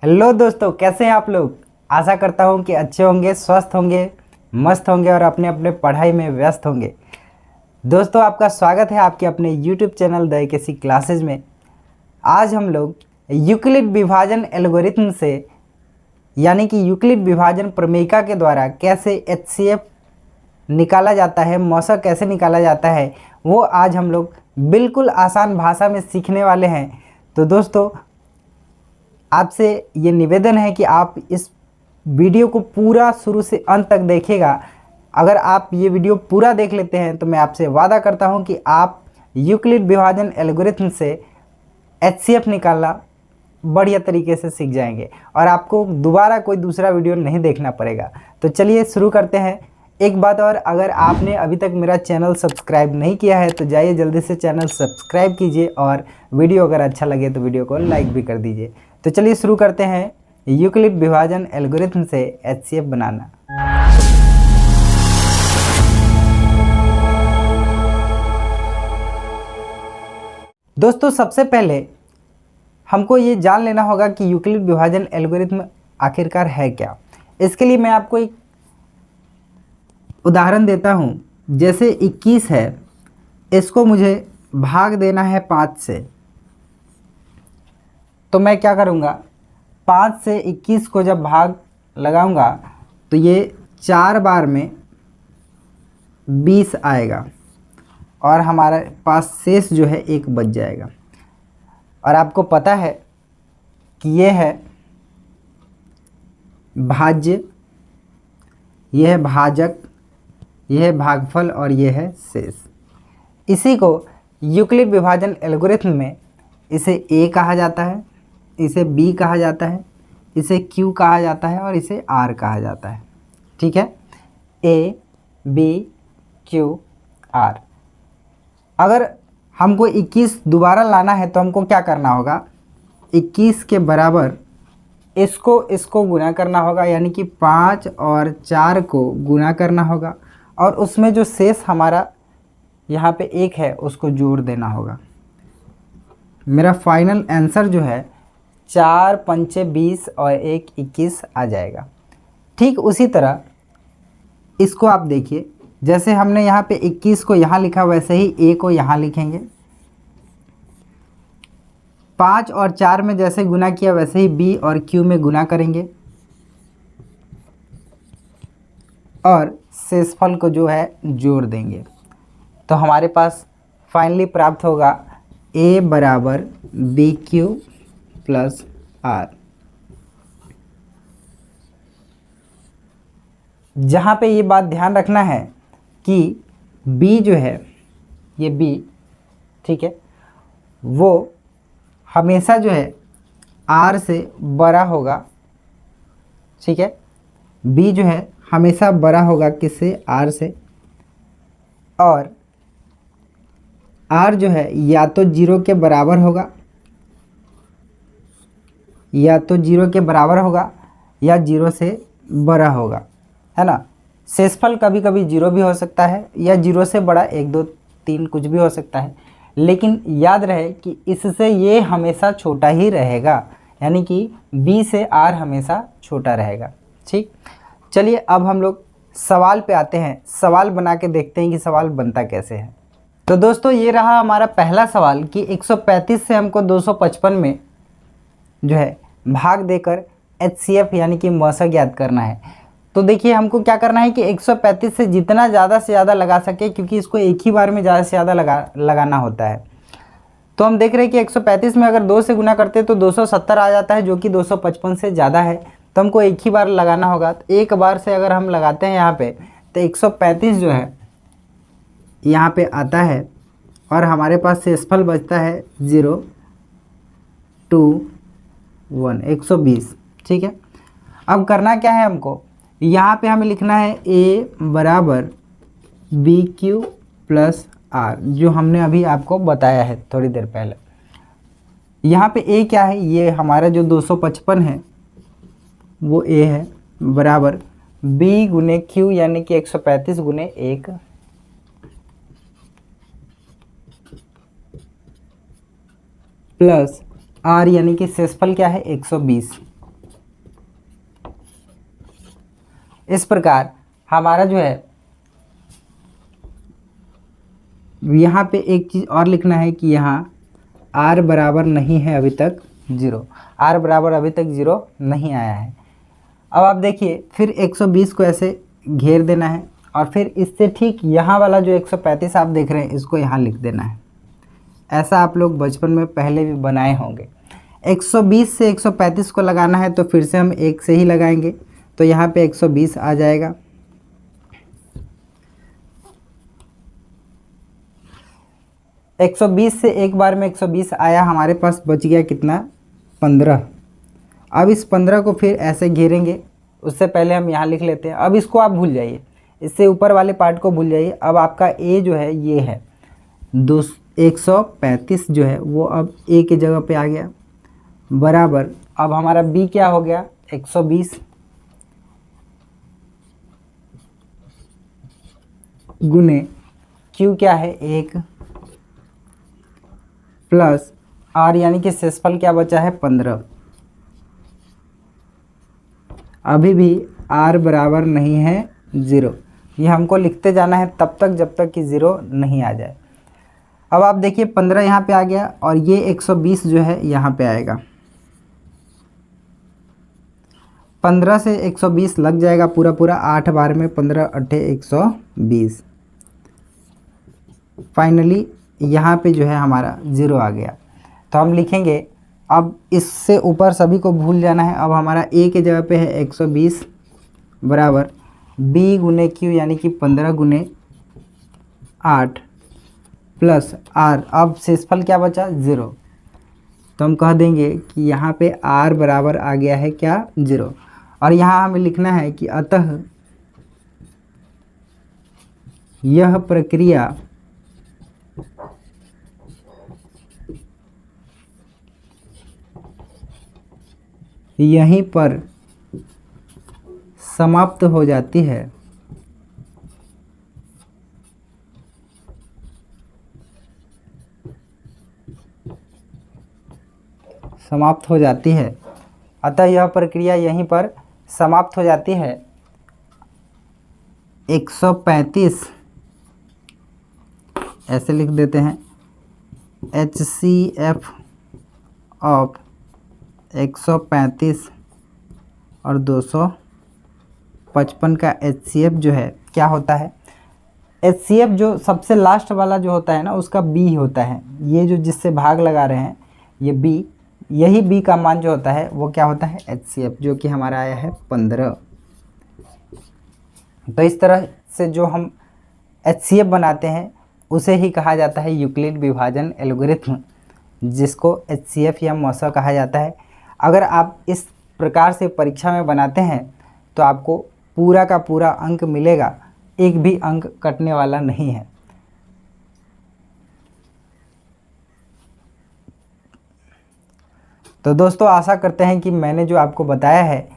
Hello दोस्तों, कैसे हैं आप लोग। आशा करता हूं कि अच्छे होंगे, स्वस्थ होंगे, मस्त होंगे और अपने अपने पढ़ाई में व्यस्त होंगे। दोस्तों, आपका स्वागत है आपके अपने YouTube channel the KC classes में। आज हम लोग यूक्लिड विभाजन एल्गोरिथम से यानी कि यूक्लिड विभाजन प्रमेयिका के द्वारा कैसे एचसीएफ निकाला जाता है, मौसा कैसे निकाला जाता है, वो आज हम लोग बिल्कुल आसान भाषा में सीखने वाले हैं। तो दोस्तों, आपसे ये निवेदन है कि आप इस वीडियो को पूरा शुरू से अंत तक देखिएगा। अगर आप ये वीडियो पूरा देख लेते हैं तो मैं आपसे वादा करता हूं कि आप यूक्लिड विभाजन एल्गोरिथम से एचसीएफ निकालना बढ़िया तरीके से सीख जाएंगे और आपको दोबारा कोई दूसरा वीडियो नहीं देखना पड़ेगा। तो चलिए शुरू करते हैं। एक बात और, अगर आपने अभी तक मेरा चैनल सब्सक्राइब नहीं किया है तो जाइए जल्दी से चैनल सब्सक्राइब कीजिए और वीडियो अगर अच्छा लगे तो वीडियो को लाइक भी कर दीजिए। तो चलिए शुरू करते हैं यूक्लिड विभाजन एल्गोरिथम से एचसीएफ बनाना। दोस्तों, सबसे पहले हमको ये जान लेना होगा कि यूक्लिड विभाजन एल्गोरिथम आखिरकार है क्या। इसके लिए मैं आपको एक उदाहरण देता हूँ। जैसे 21 है, इसको मुझे भाग देना है 5 से, तो मैं क्या करूँगा, 5 से 21 को जब भाग लगाऊंगा तो ये 4 बार में 20 आएगा और हमारे पास शेष जो है 1 बच जाएगा। और आपको पता है कि ये है भाज्य, ये है भाजक, ये है भागफल और ये है शेष। इसी को यूक्लिड विभाजन एल्गोरिथम में इसे ए कहा जाता है, इसे बी कहा जाता है, इसे क्यू कहा जाता है और इसे आर कहा जाता है। ठीक है, ए बी क्यू आर। अगर हमको 21 दोबारा लाना है तो हमको क्या करना होगा, 21 के बराबर इसको गुना करना होगा, यानी कि 5 और 4 को गुना करना होगा और उसमें जो शेष हमारा यहाँ पे 1 है उसको जोड़ देना होगा। मेरा फाइनल आंसर जो है 4 पंचे 20 और 1 21 आ जाएगा। ठीक उसी तरह इसको आप देखिए, जैसे हमने यहाँ पे 21 को यहाँ लिखा वैसे ही ए को यहाँ लिखेंगे। 5 और 4 में जैसे गुना किया वैसे ही बी और क्यू में गुना करेंगे और शेषफल को जो है जोड़ देंगे। तो हमारे पास फाइनली प्राप्त होगा ए बराबर बी क्यू प्लस आर। जहाँ पे ये बात ध्यान रखना है कि b जो है, ये b, ठीक है, वो हमेशा जो है r से बड़ा होगा। ठीक है, b जो है हमेशा बड़ा होगा किससे, r से। और r जो है या तो 0 के बराबर होगा, या तो 0 के बराबर होगा या 0 से बड़ा होगा, है ना। शेषफल कभी कभी 0 भी हो सकता है या 0 से बड़ा 1 2 3 कुछ भी हो सकता है, लेकिन याद रहे कि इससे ये हमेशा छोटा ही रहेगा, यानी कि b से r हमेशा छोटा रहेगा। ठीक, चलिए अब हम लोग सवाल पे आते हैं। सवाल बना के देखते हैं कि सवाल बनता कैसे है। तो दोस्तों, ये रहा हमारा पहला सवाल कि 135 से हमको 255 में जो है भाग देकर एचसीएफ यानी कि मौसा ज्ञात करना है। तो देखिए, हमको क्या करना है कि 135 से जितना ज़्यादा से ज़्यादा लगा सके, क्योंकि इसको एक ही बार में ज़्यादा से ज़्यादा लगाना होता है। तो हम देख रहे हैं कि 135 में अगर 2 से गुना करते तो 270 आ जाता है, जो कि 255 से ज़्यादा है। तो हमको एक ही बार लगाना होगा। तो एक बार से अगर हम लगाते हैं यहाँ पे तो 135 जो है यहाँ पे आता है और हमारे पास शेषफल बचता है 0 2 1 120। ठीक है, अब करना क्या है हमको, यहाँ पे हमें लिखना है a बराबर बी क्यू प्लस आर, जो हमने अभी आपको बताया है थोड़ी देर पहले। यहाँ पे a क्या है, ये हमारा जो 255 है वो a है, बराबर b गुने q यानी कि 135 गुने 1 प्लस r यानी कि शेषफल क्या है 120। इस प्रकार हमारा जो है यहाँ पे एक चीज़ और लिखना है कि यहाँ r बराबर नहीं है अभी तक 0, r बराबर अभी तक 0 नहीं आया है। अब आप देखिए फिर 120 को ऐसे घेर देना है और फिर इससे ठीक यहाँ वाला जो 135 आप देख रहे हैं इसको यहाँ लिख देना है। ऐसा आप लोग बचपन में पहले भी बनाए होंगे। 120 से 135 को लगाना है तो फिर से हम 1 से ही लगाएंगे, तो यहाँ पे 120 आ जाएगा। एक 120 से एक बार में 120 आया, हमारे पास बच गया कितना 15। अब इस 15 को फिर ऐसे घेरेंगे, उससे पहले हम यहाँ लिख लेते हैं। अब इसको आप भूल जाइए, इससे ऊपर वाले पार्ट को भूल जाइए। अब आपका a जो है ये है 135 जो है वो अब a की जगह पे आ गया, बराबर अब हमारा b क्या हो गया 120 गुने q क्या है 1 प्लस r यानी कि शेषफल क्या बचा है 15। अभी भी r बराबर नहीं है 0। ये हमको लिखते जाना है तब तक जब तक कि 0 नहीं आ जाए। अब आप देखिए 15 यहाँ पे आ गया और ये 120 जो है यहाँ पे आएगा। 15 से 120 लग जाएगा पूरा पूरा, 8 बार में 15 8 120। फाइनली यहाँ पे जो है हमारा 0 आ गया। तो हम लिखेंगे, अब इससे ऊपर सभी को भूल जाना है। अब हमारा a के जगह पे है 120 बराबर b गुने q यानी कि 15 गुने 8 प्लस r। अब शेषफल क्या बचा 0, तो हम कह देंगे कि यहाँ पे r बराबर आ गया है क्या 0। और यहाँ हमें लिखना है कि अतः यह प्रक्रिया यहीं पर समाप्त हो जाती है। समाप्त हो जाती है, अतः यह प्रक्रिया यहीं पर समाप्त हो जाती है। 135 ऐसे लिख देते हैं, HCF ऑफ 135 और 255 का HCF जो है क्या होता है, HCF जो सबसे लास्ट वाला जो होता है ना उसका B होता है। ये जो जिससे भाग लगा रहे हैं ये B, यही B का मान जो होता है वो क्या होता है HCF, जो कि हमारा आया है 15। तो इस तरह से जो हम HCF बनाते हैं उसे ही कहा जाता है यूक्लिड विभाजन एल्गोरिथम, जिसको HCF या मॉसा कहा जाता है। अगर आप इस प्रकार से परीक्षा में बनाते हैं तो आपको पूरा का पूरा अंक मिलेगा, एक भी अंक कटने वाला नहीं है। तो दोस्तों आशा करते हैं कि मैंने जो आपको बताया है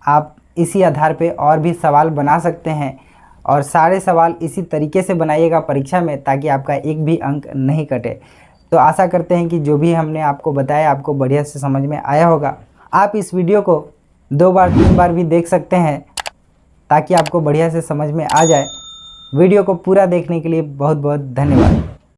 आप इसी आधार पे और भी सवाल बना सकते हैं, और सारे सवाल इसी तरीके से बनाइएगा परीक्षा में ताकि आपका एक भी अंक नहीं कटे। तो आशा करते हैं कि जो भी हमने आपको बताया आपको बढ़िया से समझ में आया होगा। आप इस वीडियो को 2 बार 3 बार भी देख सकते हैं ताकि आपको बढ़िया से समझ में आ जाए। वीडियो को पूरा देखने के लिए बहुत बहुत धन्यवाद।